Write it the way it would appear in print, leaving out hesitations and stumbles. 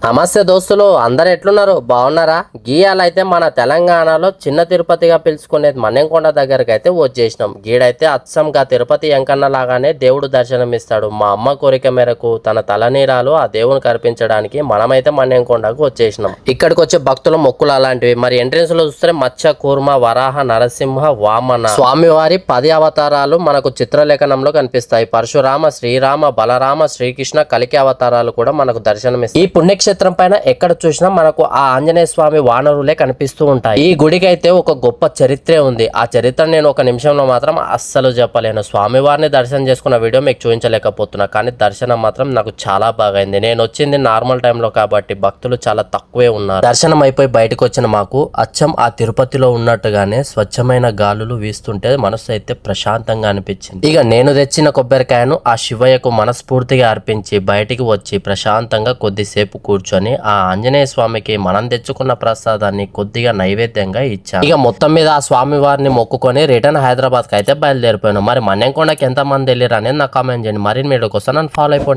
నమస్తే దోస్తులు, అందరు ఎట్లున్నారు? బాగున్నారా? గీయాలైతే మన తెలంగాణలో చిన్న తిరుపతిగా పిలుచుకునేది మన్నెంకొండ దగ్గరికి అయితే వచ్చేసినాం. గీడైతే అచ్చంగా తిరుపతి ఎంకన్న లాగానే దేవుడు దర్శనమిస్తాడు. మా అమ్మ కోరిక మేరకు తన తలనీరాలు ఆ దేవుని కర్పించడానికి మనమైతే మన్నెంకొండకు వచ్చేసినాం. ఇక్కడికి వచ్చే భక్తుల మొక్కులు అలాంటివి. మరి ఎంట్రెన్స్ లో చూస్తే మత్స్య కూర్మ, వరాహ, నరసింహ, వామన స్వామివారి 10 అవతారాలు మనకు చిత్రలేఖనంలో కనిపిస్తాయి. పరశురామ, శ్రీరామ, బలరామ, శ్రీకృష్ణ, కలికి అవతారాలు కూడా మనకు దర్శనమిస్తాయి. ఈ పుణ్యక్షేత్రం పైన ఎక్కడ చూసినా మనకు ఆ ఆంజనేయ స్వామి వానరులే కనిపిస్తూ ఉంటాయి. ఈ గుడికి అయితే ఒక గొప్ప చరిత్రే ఉంది. ఆ చరిత్ర నేను ఒక నిమిషంలో మాత్రం అస్సలు చెప్పలేను. స్వామివారిని దర్శనం చేసుకున్న వీడియో మీకు చూపించలేకపోతున్నా, కానీ దర్శనం మాత్రం నాకు చాలా బాగా అయింది. నేను వచ్చింది నార్మల్ టైంలో కాబట్టి భక్తులు చాలా తక్కువే ఉన్నారు. దర్శనం అయిపోయి బయటకు వచ్చిన మాకు అచ్చం ఆ తిరుపతిలో ఉన్నట్టుగానే స్వచ్ఛమైన గాలులు వీస్తుంటే మనసు అయితే ప్రశాంతంగా అనిపించింది. ఇక నేను తెచ్చిన కొబ్బరికాయను ఆ శివయ్యకు మనస్ఫూర్తిగా అర్పించి బయటికి వచ్చి ప్రశాంతంగా కొద్దిసేపు కూర్చొని ఆ ఆంజనేయ స్వామికి మనం తెచ్చుకున్న ప్రసాదాన్ని కొద్దిగా నైవేద్యంగా ఇచ్చాను. ఇక మొత్తం మీద ఆ స్వామి వారిని మొక్కుకొని రిటర్న్ హైదరాబాద్ కి అయితే బయలుదేరిపోయాను. మరి మన్నెంకొండకి ఎంత మంది వెళ్ళారు అనేది నాకు కామెంట్ చేయండి. మరిన్ని వీడియో కోసం నన్ను ఫాలో అయిపోండి.